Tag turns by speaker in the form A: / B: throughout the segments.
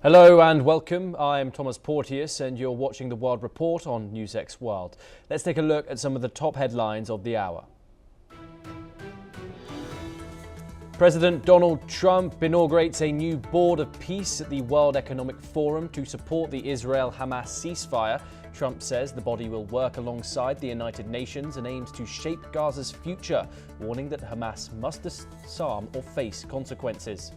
A: Hello and welcome. I'm Thomas Porteous and you're watching the World Report on NewsX World. Let's take a look at some of the top headlines of the hour. President Donald Trump inaugurates a new board of peace at the World Economic Forum to support the Israel-Hamas ceasefire. Trump says the body will work alongside the United Nations and aims to shape Gaza's future, warning that Hamas must disarm or face consequences.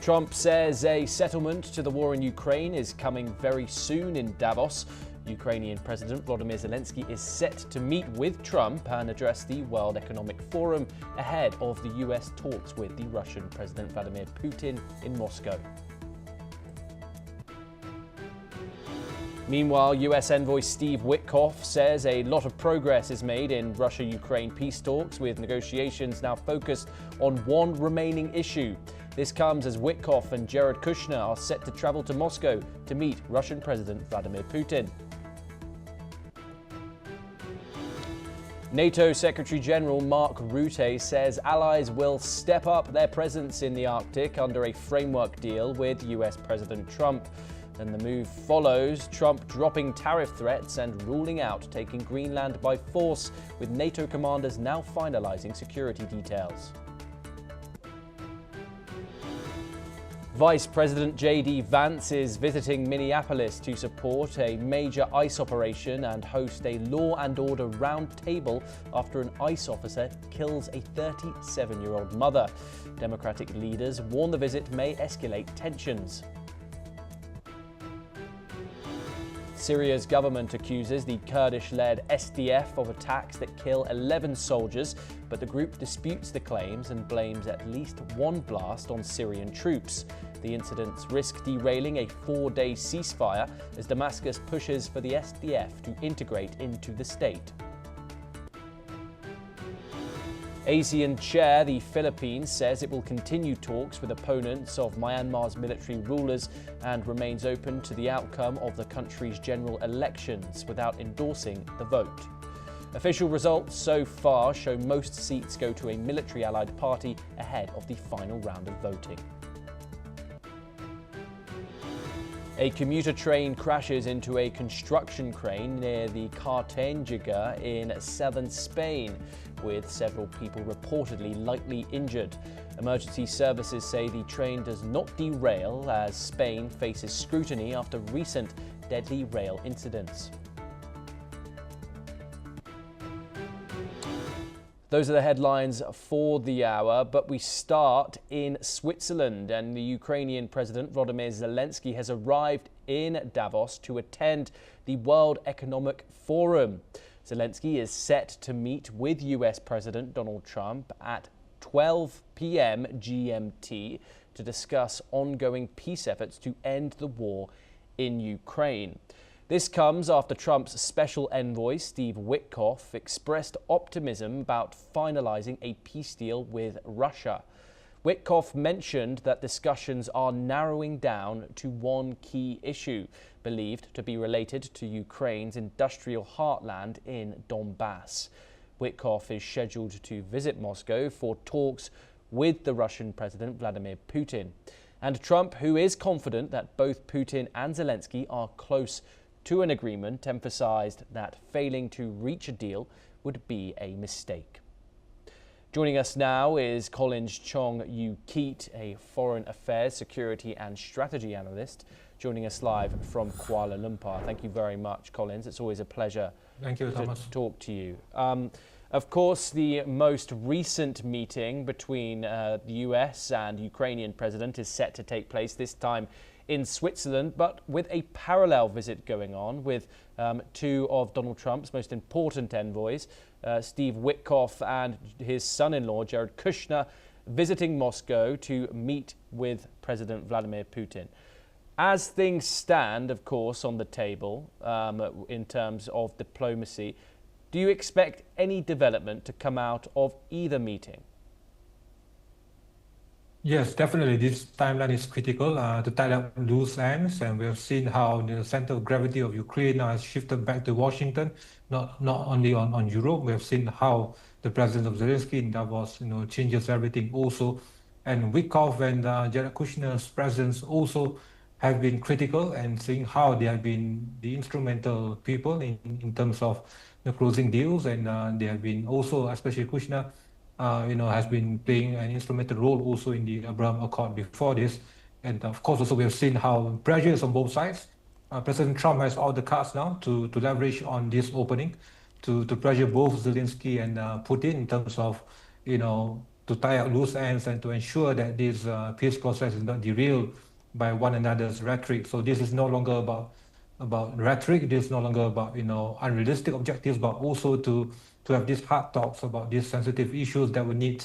A: Trump says a settlement to the war in Ukraine is coming very soon in Davos. Ukrainian President Volodymyr Zelensky is set to meet with Trump and address the World Economic Forum ahead of the US talks with the Russian President Vladimir Putin in Moscow. Meanwhile, US envoy Steve Witkoff says a lot of progress is made in Russia-Ukraine peace talks, with negotiations now focused on one remaining issue. This comes as Witkoff and Jared Kushner are set to travel to Moscow to meet Russian President Vladimir Putin. NATO Secretary-General Mark Rutte says allies will step up their presence in the Arctic under a framework deal with US President Trump. And the move follows Trump dropping tariff threats and ruling out taking Greenland by force, with NATO commanders now finalizing security details. Vice President J.D. Vance is visiting Minneapolis to support a major ICE operation and host a law and order roundtable after an ICE officer kills a 37-year-old mother. Democratic leaders warn the visit may escalate tensions. Syria's government accuses the Kurdish-led SDF of attacks that kill 11 soldiers, but the group disputes the claims and blames at least one blast on Syrian troops. The incidents risk derailing a 4-day ceasefire as Damascus pushes for the SDF to integrate into the state. ASEAN chair, the Philippines, says it will continue talks with opponents of Myanmar's military rulers and remains open to the outcome of the country's general elections without endorsing the vote. Official results so far show most seats go to a military-allied party ahead of the final round of voting. A commuter train crashes into a construction crane near the Cartagena in southern Spain, with several people reportedly lightly injured. Emergency services say the train does not derail as Spain faces scrutiny after recent deadly rail incidents. Those are the headlines for the hour, but we start in Switzerland, and the Ukrainian President Volodymyr Zelensky has arrived in Davos to attend the World Economic Forum. Zelensky is set to meet with US President Donald Trump at 12 p.m. GMT to discuss ongoing peace efforts to end the war in Ukraine. This comes after Trump's special envoy, Steve Witkoff, expressed optimism about finalizing a peace deal with Russia. Witkoff mentioned that discussions are narrowing down to one key issue, believed to be related to Ukraine's industrial heartland in Donbass. Witkoff is scheduled to visit Moscow for talks with the Russian President Vladimir Putin. And Trump, who is confident that both Putin and Zelensky are close to an agreement, emphasized that failing to reach a deal would be a mistake. Joining us now is Collins Chong-Yu-Keat, a foreign affairs, security and strategy analyst, joining us live from Kuala Lumpur. Thank you very much, Collins. It's always a pleasure to talk to you. Of course, the most recent meeting between the US and Ukrainian president is set to take place this time in Switzerland, but with a parallel visit going on with two of Donald Trump's most important envoys, Steve Witkoff and his son-in-law, Jared Kushner, visiting Moscow to meet with President Vladimir Putin. As things stand, of course, on the table in terms of diplomacy, do you expect any development to come out of either meeting?
B: Yes, definitely. This timeline is critical to tie up loose ends, and we have seen how the center of gravity of Ukraine has shifted back to Washington, not only on Europe. We have seen how the presence of Zelensky in Davos, changes everything also. And Wickoff and Jared Kushner's presence also have been critical and seeing how they have been the instrumental people in terms of closing deals. And they have been also, especially Kushner, has been playing an instrumental role also in the Abraham Accord before this. And of course, also we have seen how pressure is on both sides. President Trump has all the cards now to leverage on this opening to pressure both Zelensky and Putin in terms of, to tie up loose ends and to ensure that this peace process is not derailed by one another's rhetoric. So this is no longer about rhetoric. This is no longer about unrealistic objectives, but also to have these hard talks about these sensitive issues that would need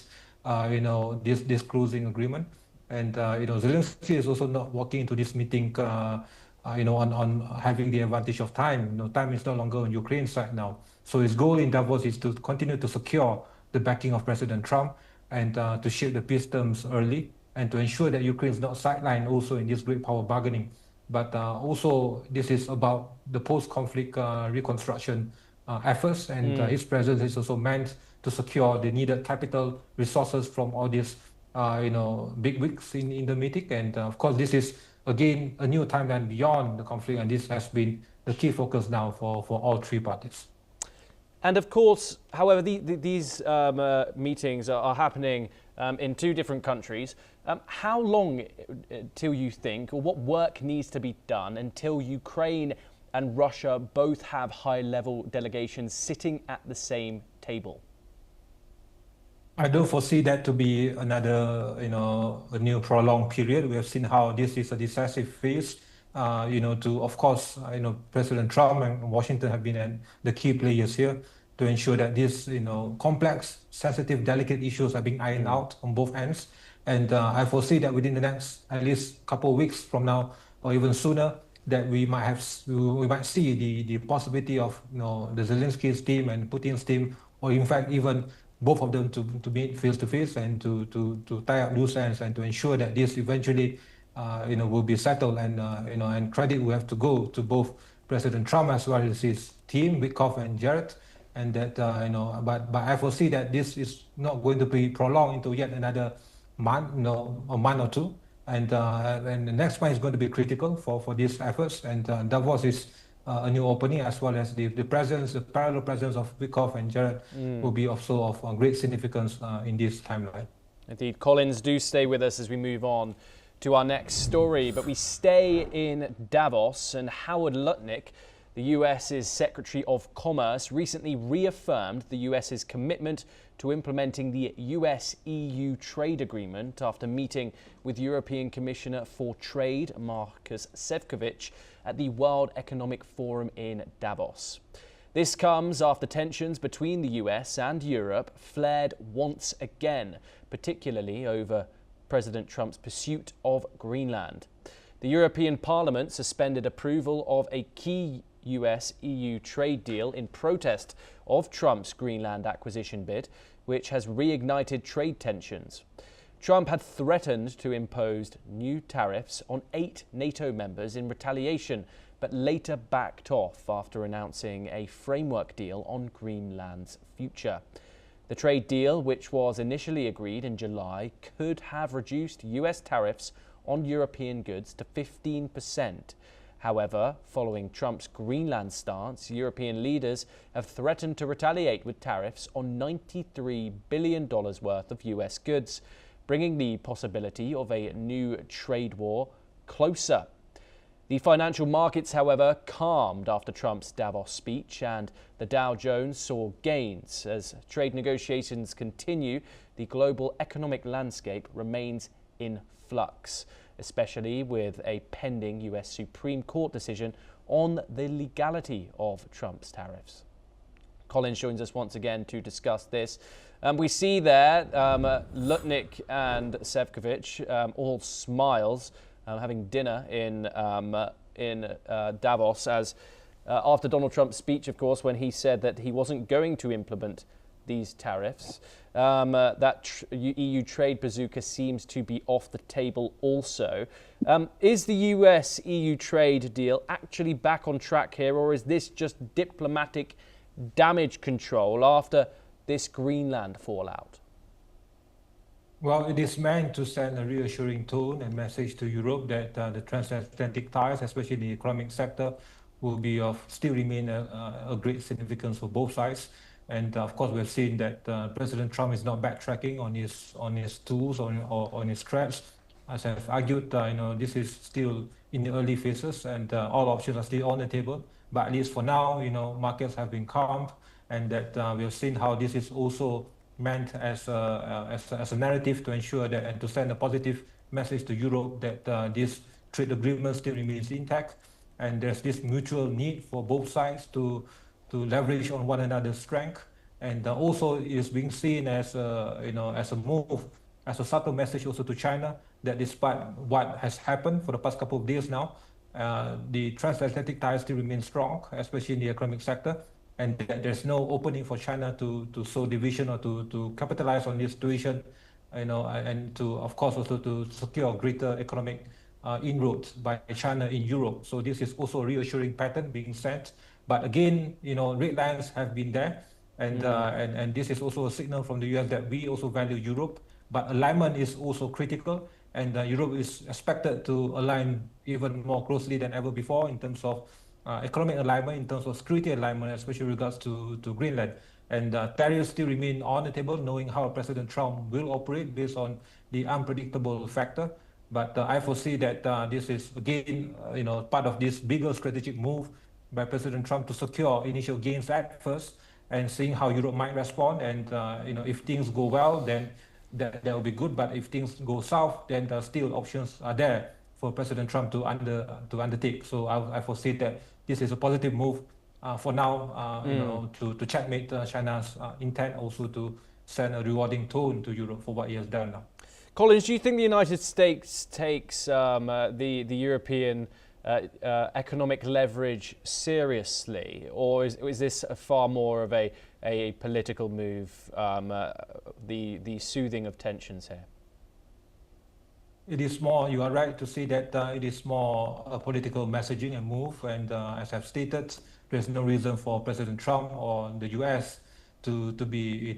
B: this closing agreement. And Zelensky is also not walking into this meeting on having the advantage of time. Time is no longer on Ukraine's side now. So his goal in Davos is to continue to secure the backing of President Trump and to shape the peace terms early and to ensure that Ukraine is not sidelined also in this great power bargaining. But also this is about the post-conflict reconstruction efforts, and his presence is also meant to secure the needed capital resources from all these big wigs in the meeting. And of course, this is again a new timeline beyond the conflict, and this has been the key focus now for all three parties.
A: And of course, however, these meetings are happening in two different countries. How long till you think, or what work needs to be done until Ukraine and Russia both have high-level delegations sitting at the same table?
B: I don't foresee that to be another, a new prolonged period. We have seen how this is a decisive phase. Of course, President Trump and Washington have been the key players here to ensure that these, complex, sensitive, delicate issues are being ironed out on both ends. And I foresee that within the next at least couple of weeks from now, or even sooner, that we might see the possibility of the Zelensky's team and Putin's team, or in fact even both of them to meet face to face and to tie up loose ends and to ensure that this eventually will be settled. And credit will have to go to both President Trump as well as his team, Wickoff and Jared, and that but I foresee that this is not going to be prolonged into yet another month, a month or two. And the next one is going to be critical for these efforts. And Davos is a new opening, as well as the parallel presence of Wickoff and Jared will be also of great significance in this timeline.
A: Indeed. Collins, do stay with us as we move on to our next story. But we stay in Davos, and Howard Lutnick, the US's Secretary of Commerce, recently reaffirmed the US's commitment to implementing the US-EU trade agreement after meeting with European Commissioner for Trade, Markus Šefčovič, at the World Economic Forum in Davos. This comes after tensions between the US and Europe flared once again, particularly over President Trump's pursuit of Greenland. The European Parliament suspended approval of a key US-EU trade deal in protest of Trump's Greenland acquisition bid, which has reignited trade tensions. Trump had threatened to impose new tariffs on 8 NATO members in retaliation, but later backed off after announcing a framework deal on Greenland's future. The trade deal, which was initially agreed in July, could have reduced US tariffs on European goods to 15%. However, following Trump's Greenland stance, European leaders have threatened to retaliate with tariffs on $93 billion worth of US goods, bringing the possibility of a new trade war closer. The financial markets, however, calmed after Trump's Davos speech, and the Dow Jones saw gains. As trade negotiations continue, the global economic landscape remains in flux, especially with a pending US Supreme Court decision on the legality of Trump's tariffs. Collins joins us once again to discuss this. We see there Lutnick and Šefčovič all smiles, having dinner in Davos, as after Donald Trump's speech, of course, when he said that he wasn't going to implement these tariffs. That EU trade bazooka seems to be off the table also. Is the US-EU trade deal actually back on track here, or is this just diplomatic damage control after this Greenland fallout?
B: Well, it is meant to send a reassuring tone and message to Europe that the transatlantic ties, especially in the economic sector, will be still remain a great significance for both sides. And of course, we've seen that President Trump is not backtracking on his tools or on his threats. As I've argued, this is still in the early phases, and all options are still on the table. But at least for now, markets have been calmed, and that we have seen how this is also meant as a narrative to ensure that and to send a positive message to Europe that this trade agreement still remains intact, and there's this mutual need for both sides to leverage on one another's strength, and also it is being seen as a move, as a subtle message also to China that despite what has happened for the past couple of days now, the transatlantic ties still remain strong, especially in the economic sector, and that there's no opening for China to sow division or to capitalize on this situation, and to, of course, also to secure greater economic inroads by China in Europe. So this is also a reassuring pattern being sent. But again, red lines have been there, and this is also a signal from the US that we also value Europe. But alignment is also critical, and Europe is expected to align even more closely than ever before in terms of economic alignment, in terms of security alignment, especially regards to Greenland. And tariffs still remain on the table, knowing how President Trump will operate based on the unpredictable factor. But I foresee that this is, again, part of this bigger strategic move by President Trump to secure initial gains at first, and seeing how Europe might respond. And if things go well, then that will be good. But if things go south, then still options are there for President Trump to undertake. So I foresee that this is a positive move for now, to checkmate China's intent, also to send a rewarding tone to Europe for what he has done now.
A: Collins, do you think the United States takes the European economic leverage seriously, or is this far more of a political move, the soothing of tensions here?
B: It is more, you are right to say that it is more a political messaging and move, and as I've stated, there's no reason for President Trump or the US to be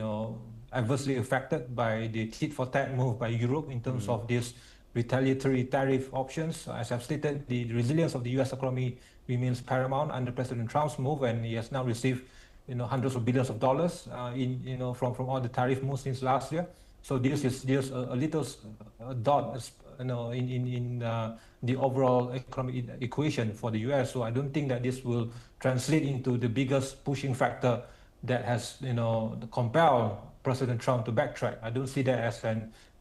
B: adversely affected by the tit-for-tat move by Europe in terms of these retaliatory tariff options. As I've stated, the resilience of the US economy remains paramount under President Trump's move, and he has now received hundreds of billions of dollars from all the tariff moves since last year. So this is just a little dot in the overall economic equation for the US. So I don't think that this will translate into the biggest pushing factor that has compelled President Trump to backtrack. I don't see that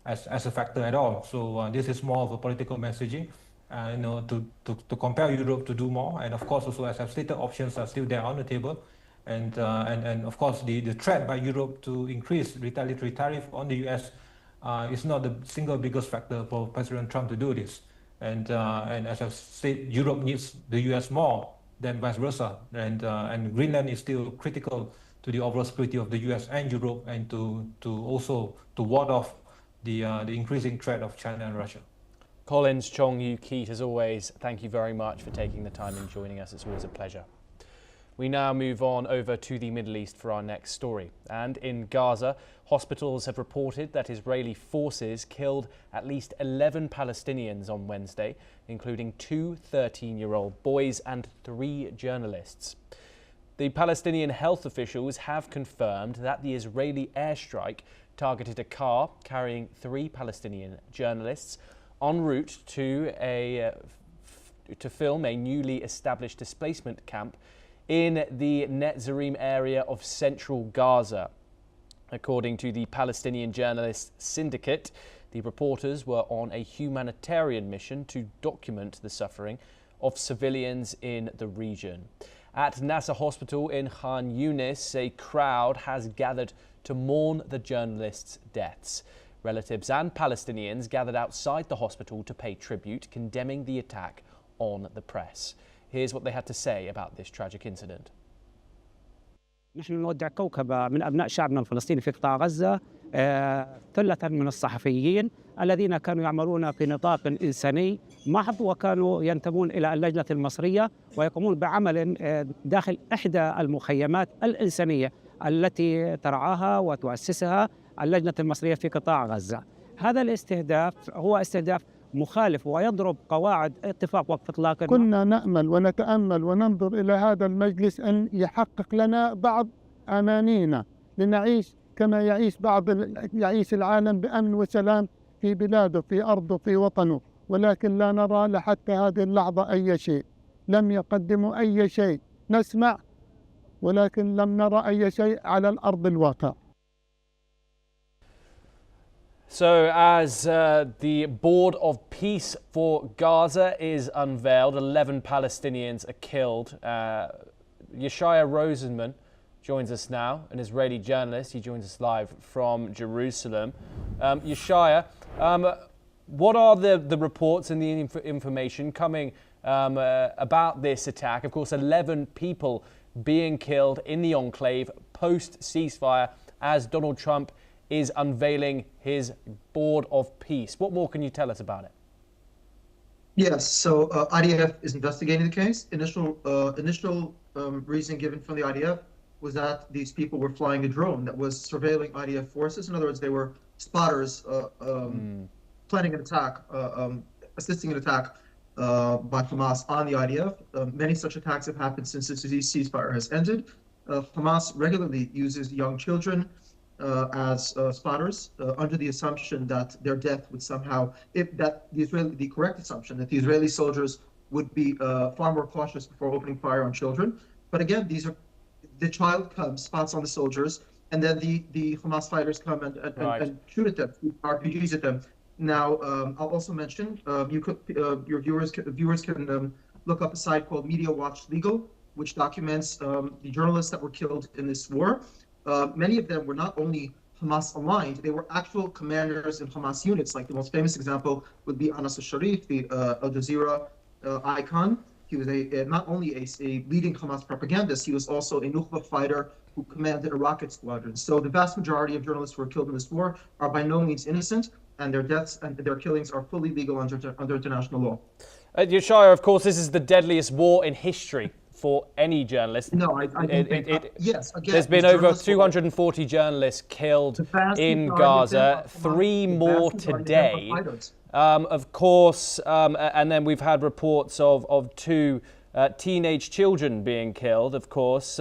B: as a factor at all. So this is more of a political messaging, to compel Europe to do more. And of course, also, as I've stated, options are still there on the table. And of course, the threat by Europe to increase retaliatory tariff on the US is not the single biggest factor for President Trump to do this. And as I've said, Europe needs the US more than vice versa. And Greenland is still critical to the overall security of the US and Europe, and to ward off the increasing threat of China and Russia.
A: Collins Chong-Yu-Keat, as always, thank you very much for taking the time and joining us. It's always a pleasure. We now move on over to the Middle East for our next story. And in Gaza, hospitals have reported that Israeli forces killed at least 11 Palestinians on Wednesday, including two 13-year-old boys and 3 journalists. The Palestinian health officials have confirmed that the Israeli airstrike targeted a car carrying 3 Palestinian journalists en route to film a newly established displacement camp in the Netzarim area of central Gaza. According to the Palestinian Journalists Syndicate, the reporters were on a humanitarian mission to document the suffering of civilians in the region. At Nasser Hospital in Khan Yunis, a crowd has gathered to mourn the journalists' deaths. Relatives and Palestinians gathered outside the hospital to pay tribute, condemning the attack on the press. Here's what they had to say about this tragic incident.
C: نحن نودع كوكبة من أبناء شعبنا الفلسطيني في قطاع غزة، ثلة من الصحفيين الذين كانوا يعملون في نطاق إنساني محض، وكانوا ينتمون إلى اللجنة المصرية ويقومون بعمل داخل إحدى المخيمات الإنسانية التي ترعاها وتؤسسها اللجنة المصرية في قطاع غزة. هذا الاستهداف هو استهداف مخالف ويضرب قواعد اتفاق وقف إطلاق النار.
D: كنا نأمل ونتأمل وننظر إلى هذا المجلس أن يحقق لنا بعض أمانينا لنعيش كما يعيش العالم بأمن وسلام في بلاده في أرضه في وطنه، ولكن لا نرى لحتى هذه اللحظة أي شيء. لم يقدموا أي شيء، نسمع ولكن لم نرى أي شيء على الأرض الواقع.
A: So as the Board of Peace for Gaza is unveiled, 11 Palestinians are killed. Yeshaya Rosenman joins us now, an Israeli journalist. He joins us live from Jerusalem. Yeshaya, what are the reports and the information coming about this attack? Of course, 11 people being killed in the enclave post-ceasefire as Donald Trump is unveiling his Board of Peace. What more can you tell us about it?
E: Yes, so IDF is investigating the case. Initial reason given from the IDF was that these people were flying a drone that was surveilling IDF forces. In other words, they were spotters planning an attack, assisting an attack by Hamas on the IDF. Many such attacks have happened since the ceasefire has ended. Hamas regularly uses young children as spotters under the assumption that their death would somehow, the correct assumption that the Israeli soldiers would be far more cautious before opening fire on children. But again, the child comes, spots on the soldiers, and then the Hamas fighters come and shoot at them, RPGs at them. Now, I'll also mention, your viewers can look up a site called Media Watch Legal, which documents the journalists that were killed in this war. Many of them were not only Hamas aligned, they were actual commanders in Hamas units. Like the most famous example would be Anas al-Sharif, the Al Jazeera icon. He was not only a leading Hamas propagandist, he was also a Nukhba fighter who commanded a rocket squadron. So the vast majority of journalists who were killed in this war are by no means innocent, and their deaths and their killings are fully legal under international law.
A: Yeshaya, of course, this is the deadliest war in history for any journalist.
E: No, I don't think. Yes, again,
A: there's been over 240 journalists killed in Gaza, 3 more today. Of course, and then we've had reports of 2 teenage children being killed, of course.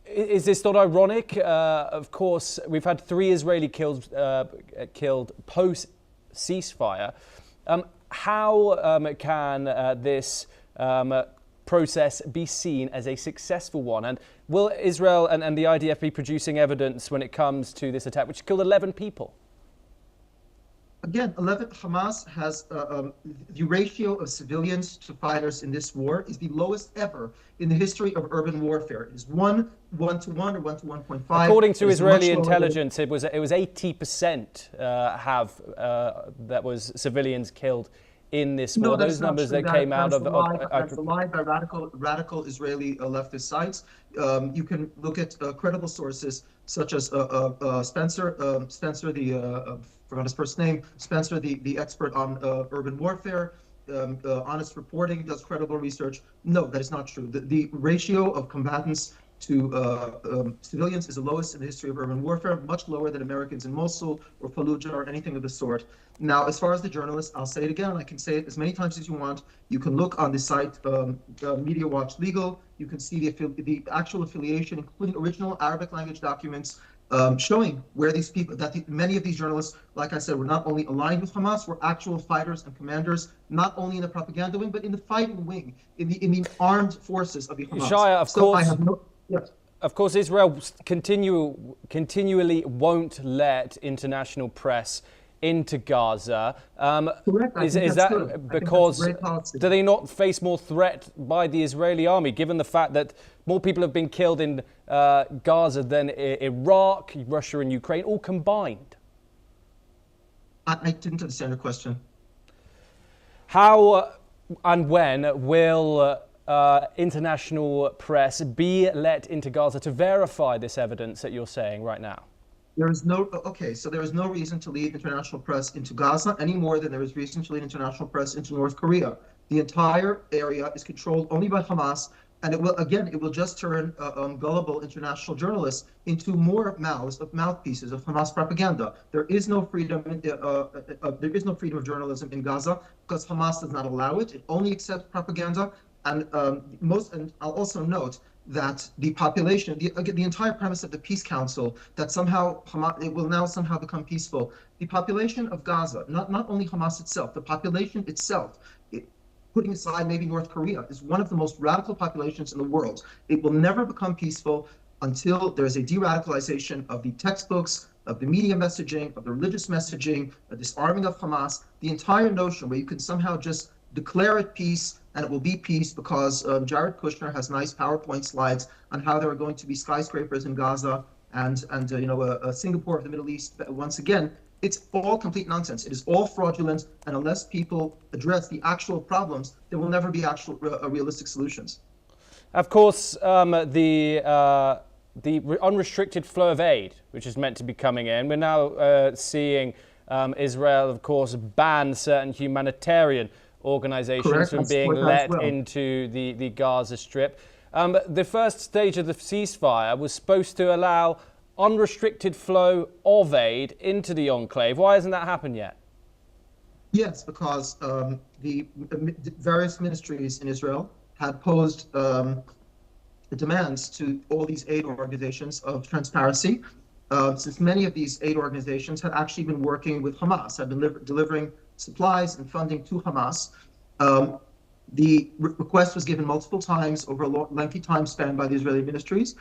A: Is this not ironic? Of course, we've had 3 Israeli killed post-ceasefire. How can this process be seen as a successful one? And will Israel and the IDF be producing evidence when it comes to this attack, which killed 11 people?
E: Again, Hamas has the ratio of civilians to fighters in this war is the lowest ever in the history of urban warfare. It is 1 to 1 or 1 to 1.5.
A: According to Israeli intelligence, it was 80% that was civilians killed in this war.
E: No,
A: those numbers that came out of
E: that's a lie by radical Israeli leftist sites. You can look at credible sources such as Spencer, forgot his first name, Spencer, the expert on urban warfare. Honest Reporting does credible research. No, that is not true. The ratio of combatants to civilians is the lowest in the history of urban warfare, much lower than Americans in Mosul or Fallujah or anything of the sort. Now, as far as the journalists, I'll say it again. I can say it as many times as you want. You can look on the site Media Watch Legal. You can see the actual affiliation, including original Arabic language documents showing where these people, many of these journalists, like I said, were not only aligned with Hamas, were actual fighters and commanders, not only in the propaganda wing, but in the fighting wing, in the armed forces of the Hamas.
A: Shaya, of course.
E: Yes.
A: Of course, Israel continually won't let international press into Gaza. Is that because do they not face more threat by the Israeli army, given the fact that more people have been killed in Gaza than Iraq, Russia and Ukraine, all combined?
E: I didn't understand your question.
A: How and when will international press be let into Gaza to verify this evidence that you're saying right now?
E: There is no reason to lead international press into Gaza any more than there is reason to lead international press into North Korea. The entire area is controlled only by Hamas. And it will just turn gullible international journalists into more mouthpieces of Hamas propaganda. There is no freedom. There is no freedom of journalism in Gaza because Hamas does not allow it. It only accepts propaganda. And I'll also note that the population, the entire premise of the Peace Council, that somehow it will now somehow become peaceful. The population of Gaza, not only Hamas itself, the population itself, putting aside maybe North Korea, is one of the most radical populations in the world. It will never become peaceful until there is a de-radicalization of the textbooks, of the media messaging, of the religious messaging, a disarming of Hamas. The entire notion where you can somehow just declare it peace and it will be peace because Jared Kushner has nice PowerPoint slides on how there are going to be skyscrapers in Gaza and Singapore of the Middle East. Once again, it's all complete nonsense. It is all fraudulent, and unless people address the actual problems, there will never be actual realistic solutions.
A: Of course, the unrestricted flow of aid, which is meant to be coming in, we're now seeing Israel, of course, ban certain humanitarian organizations from being let into the Gaza Strip. The first stage of the ceasefire was supposed to allow unrestricted flow of aid into the enclave. Why hasn't that happened yet?
E: Yes, because the various ministries in Israel had posed demands to all these aid organizations of transparency, since many of these aid organizations had actually been working with Hamas, had been delivering supplies and funding to Hamas. The request was given multiple times over a lengthy time span by the Israeli ministries,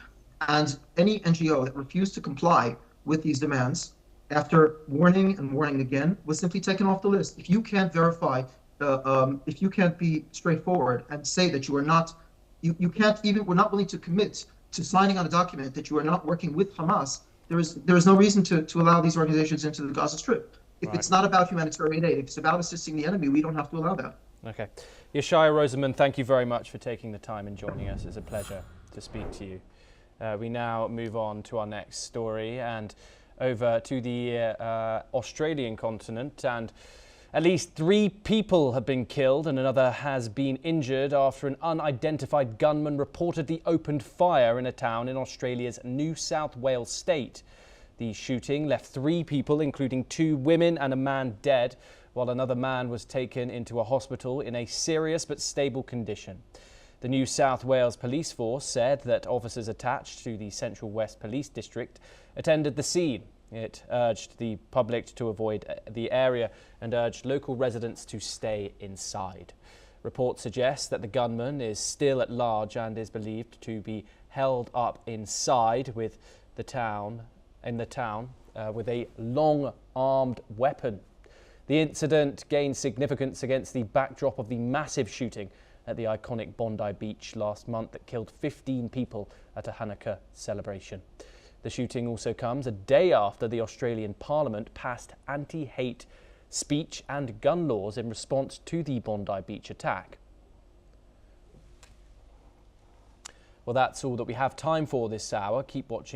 E: and any NGO that refused to comply with these demands, after warning and warning again, was simply taken off the list. If you can't verify, if you can't be straightforward and say that you are not, we're not willing to commit to signing on a document that you are not working with Hamas, there is no reason to allow these organizations into the Gaza Strip. If it's not about humanitarian aid, if it's about assisting the enemy, we don't have to allow that.
A: Okay. Yeshaya Rosenman, thank you very much for taking the time and joining us. It's a pleasure to speak to you. We now move on to our next story and over to the Australian continent. And at least 3 people have been killed and another has been injured after an unidentified gunman reportedly opened fire in a town in Australia's New South Wales state. The shooting left 3 people, including 2 women and a man, dead, while another man was taken into a hospital in a serious but stable condition. The New South Wales Police Force said that officers attached to the Central West Police District attended the scene. It urged the public to avoid the area and urged local residents to stay inside. Reports suggest that the gunman is still at large and is believed to be held up inside with the town with a long armed weapon. The incident gained significance against the backdrop of the massive shooting at the iconic Bondi Beach last month that killed 15 people at a Hanukkah celebration. The shooting also comes a day after the Australian Parliament passed anti-hate speech and gun laws in response to the Bondi Beach attack. Well, that's all that we have time for this hour. Keep watching